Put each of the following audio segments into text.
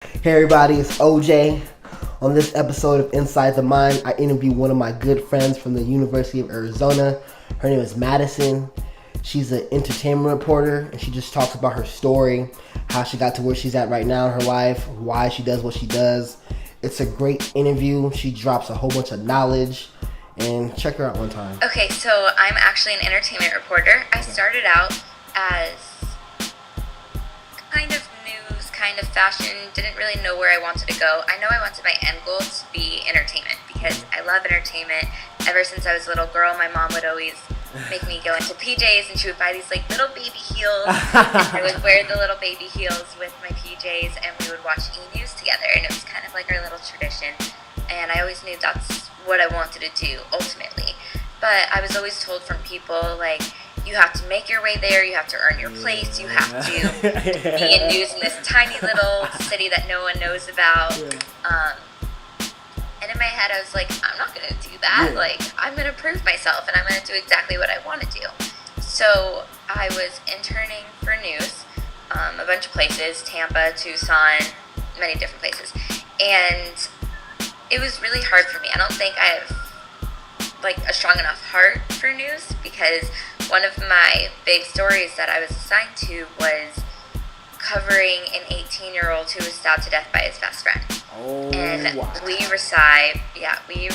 Hey everybody, it's OJ. On this episode of Inside the Mind, I interview one of my good friends from the University of Arizona. Her name is Madison. She's an entertainment reporter, and she just talks about her story, how she got to where she's at right now in her life, why she does what she does. It's a great interview. She drops a whole bunch of knowledge, and check her out one time. Okay, so I'm actually an entertainment reporter. I started out as kind of news, kind of fashion, didn't really know where I wanted to go. I know I wanted my end goal to be entertainment because I love entertainment. Ever since I was a little girl, my mom would always make me go into PJs, and she would buy these like little baby heels, and I would wear the little baby heels with my PJs, and we would watch E! News together, and it was kind of like our little tradition, and I always knew that's what I wanted to do ultimately. But I was always told from people, like, you have to make your way there, you have to earn your place, you have to be in news in this tiny little city that no one knows about. And in my head, I was like, I'm not going to do that. Like, I'm going to prove myself, and I'm going to do exactly what I want to do. So I was interning for news, a bunch of places, Tampa, Tucson, many different places. And it was really hard for me. I don't think I have like a strong enough heart for news, because one of my big stories that I was assigned to was covering an 18-year-old who was stabbed to death by his best friend. We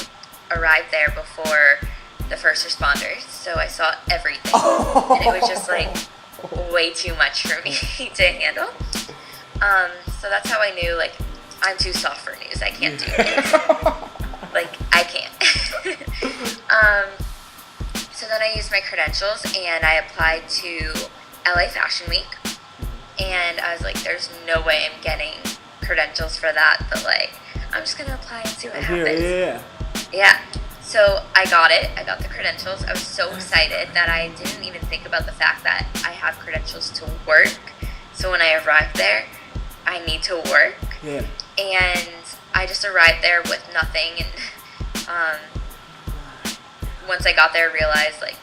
arrived there before the first responders, so I saw everything, and it was just like way too much for me to handle. So that's how I knew, like, I'm too soft for news. I can't do it. Like, I can't. So then I used my credentials and I applied to LA Fashion Week, and I was like, there's no way I'm getting credentials for that, but like, I'm just gonna apply and see what happens. Yeah. So I got it. I got the credentials. I was so excited that I didn't even think about the fact that I have credentials to work. So when I arrived there, I need to work. Yeah. And I just arrived there with nothing, and once I got there, I realized, like,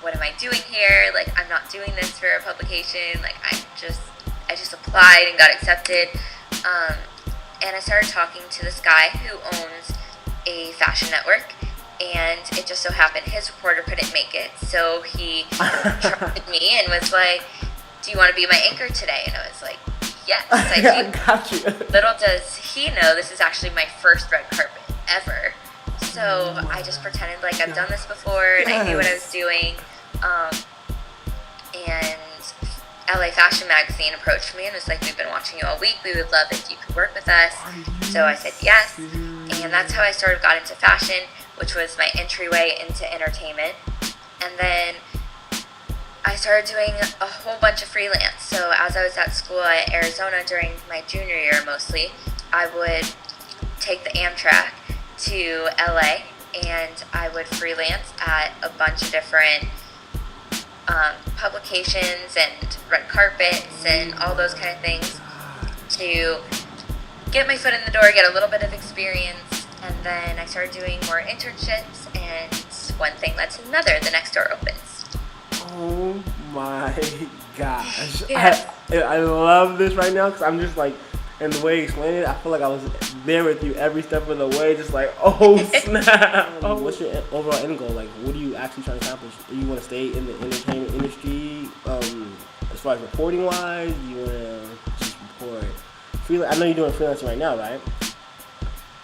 what am I doing here? Like, I'm not doing this for a publication. Like, I just applied and got accepted. And I started talking to this guy who owns a fashion network, and it just so happened his reporter couldn't make it, so he trusted me and was like, do you want to be my anchor today? And I was like, yes, I do. Got you. Little does he know, this is actually my first red carpet ever. So I just pretended like I've done this before, and I knew what I was doing. And LA Fashion Magazine approached me and was like, we've been watching you all week. We would love if you could work with us. So I said yes. And that's how I got into fashion, which was my entryway into entertainment. And then I started doing a whole bunch of freelance. So as I was at school at Arizona during my junior year mostly, I would take the Amtrak to LA, and I would freelance at a bunch of different publications and red carpets and all those kind of things to get my foot in the door, get a little bit of experience. And then I started doing more internships, and one thing led to another. The next door opens. Oh my gosh. Yeah. I love this right now, because I'm just like, and the way you explained it, I feel like I was there with you every step of the way, just like, oh snap. What's your overall end goal? Like, what are you actually trying to accomplish? Do you want to stay in the entertainment industry, as far as reporting wise? You want to just report freelance? I know you're doing freelancing right now, right?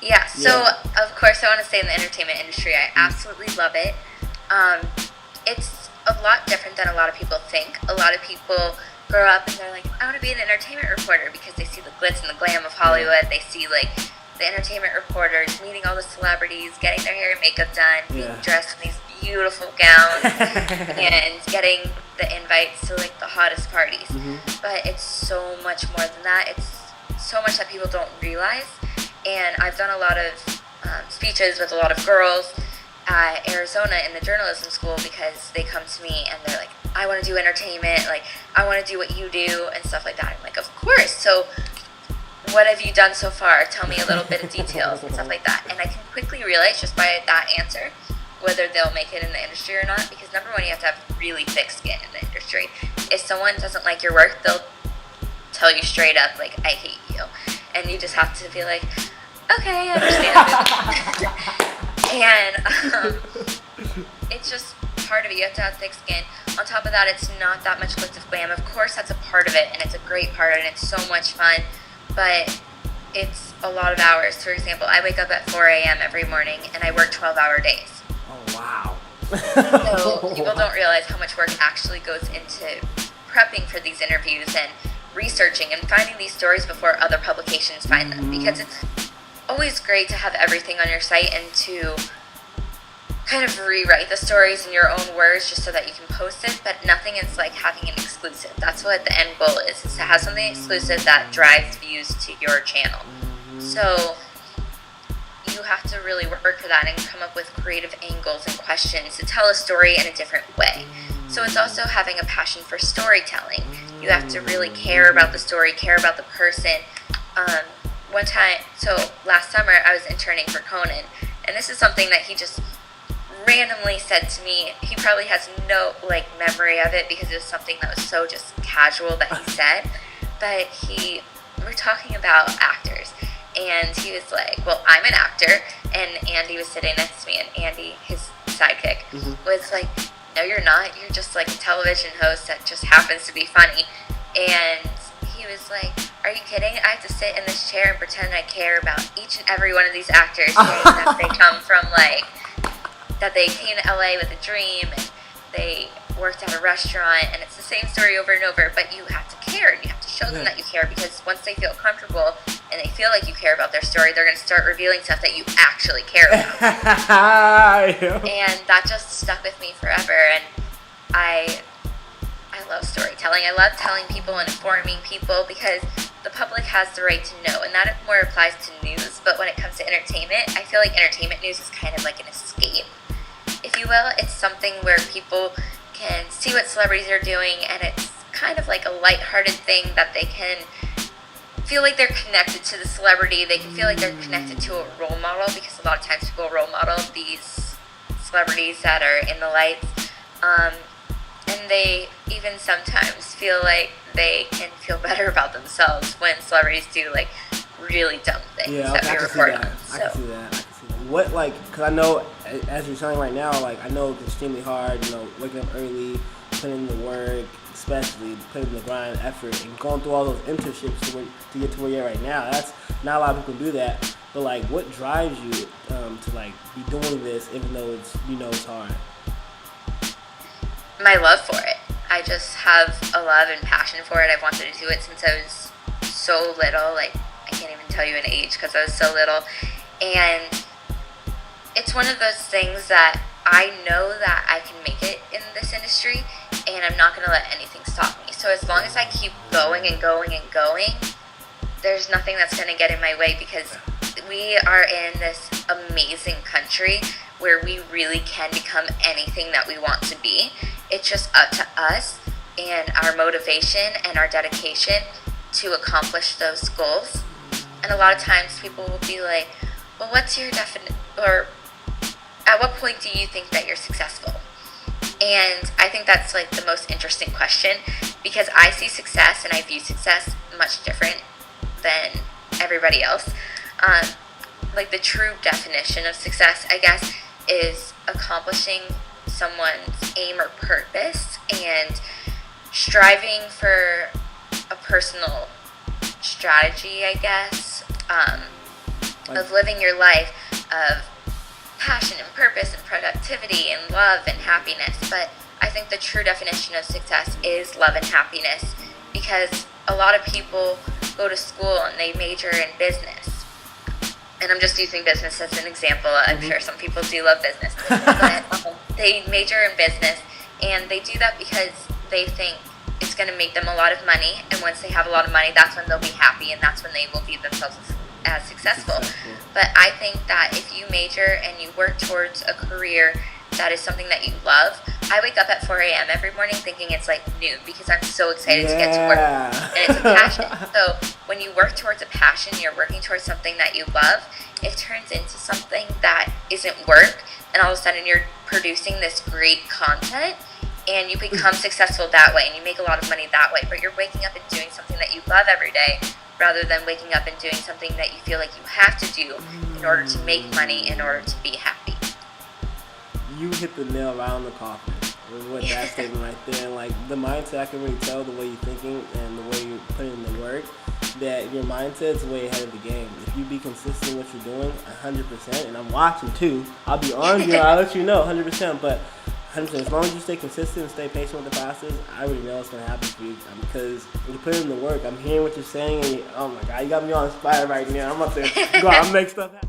Yeah, so of course I want to stay in the entertainment industry. I absolutely love it. It's a lot different than a lot of people think. A lot of people grow up and they're like, I want to be an entertainment reporter, because they see the glitz and the glam of Hollywood. They see like the entertainment reporters meeting all the celebrities, getting their hair and makeup done, being dressed in these beautiful gowns, and getting the invites to like the hottest parties. But it's so much more than that. It's so much that people don't realize. And I've done a lot of speeches with a lot of girls at Arizona in the journalism school, because they come to me and they're like, I want to do entertainment, like, I want to do what you do and stuff like that. I'm like, of course. So what have you done so far? Tell me a little bit of details and stuff like that. And I can quickly realize just by that answer whether they'll make it in the industry or not, because number one, you have to have really thick skin in the industry. If someone doesn't like your work, they'll tell you straight up, like, I hate you. and you just have to be like, okay, I understand. And it's just part of it. You have to have thick skin. On top of that, it's not that much glitz and glam. Of course, that's a part of it, and it's a great part, and it's so much fun, but it's a lot of hours. For example, I wake up at 4 a.m. every morning, and I work 12-hour days. Oh, wow. So people don't realize how much work actually goes into prepping for these interviews and researching and finding these stories before other publications find them, because it's always great to have everything on your site and to kind of rewrite the stories in your own words just so that you can post it, but nothing is like having an exclusive. That's what the end goal is to have something exclusive that drives views to your channel. So you have to really work for that and come up with creative angles and questions to tell a story in a different way. So it's also having a passion for storytelling. You have to really care about the story, care about the person. One time, so last summer I was interning for Conan, and this is something that he just randomly said to me. He probably has no memory of it because it was something that was so just casual that he said, but we're talking about actors, and he was like, well, I'm an actor, and Andy was sitting next to me, and Andy, his sidekick, was like, no, you're not, you're just like a television host that just happens to be funny. And he was like, are you kidding? I have to sit in this chair and pretend I care about each and every one of these actors, saying that they come from that they came to LA with a dream and they worked at a restaurant, and it's the same story over and over, but you have to care and you have to show them that you care, because once they feel comfortable and they feel like you care about their story, they're going to start revealing stuff that you actually care about. And that just stuck with me forever, and I love storytelling. I love telling people and informing people, because the public has the right to know, and that more applies to news. But when it comes to entertainment, I feel like entertainment news is kind of like an escape, if you will. It's something where people can see what celebrities are doing, and it's kind of like a lighthearted thing that they can feel like they're connected to the celebrity. They can feel like they're connected to a role model, because a lot of times people role model these celebrities that are in the lights. And they even sometimes feel like they can feel better about themselves when celebrities do really dumb things that we report on. I can see that. What, because I know, as you're saying right now, I know it's extremely hard, waking up early, putting in the work, especially putting in the grind, effort, and going through all those internships to get to where you're at right now. That's not a lot of people do that. But what drives you to be doing this, even though it's hard? My love for it. I just have a love and passion for it. I've wanted to do it since I was so little. I can't even tell you an age because I was so little. And it's one of those things that I know that I can make it in this industry, and I'm not going to let anything stop me. So as long as I keep going and going and going, there's nothing that's going to get in my way, because we are in this amazing country where we really can become anything that we want to be. It's just up to us and our motivation and our dedication to accomplish those goals. And a lot of times people will be like, well, what's your or at what point do you think that you're successful? And I think that's the most interesting question, because I see success and I view success much different than everybody else. The true definition of success, I guess, is accomplishing someone's aim or purpose and striving for a personal strategy, I guess, of living your life of passion and purpose and productivity and love and happiness. But I think the true definition of success is love and happiness, because a lot of people go to school and they major in business. And I'm just using business as an example. I'm sure some people do love business. But they major in business, and they do that because they think it's going to make them a lot of money. And once they have a lot of money, that's when they'll be happy, and that's when they will view themselves as successful. But I think that if you major and you work towards a career that is something that you love, I wake up at 4 a.m. every morning thinking it's noon, because I'm so excited to get to work. And it's a passion. So when you work towards a passion, you're working towards something that you love, it turns into something that isn't work, and all of a sudden you're producing this great content, and you become successful that way, and you make a lot of money that way. But you're waking up and doing something that you love every day, rather than waking up and doing something that you feel like you have to do in order to make money, in order to be happy. You hit the nail right on the coffin with that statement right there. Like, the mindset, I can really tell the way you're thinking and the way you're putting in the work, that your mindset's way ahead of the game. If you be consistent with what you're doing 100%, and I'm watching too, I'll be on you, I'll let you know 100%, but 100%, as long as you stay consistent and stay patient with the process, I already know what's going to happen for you, because you put in the work. I'm hearing what you're saying, and oh my God, you got me all inspired right now. I'm about to go out and make stuff happen.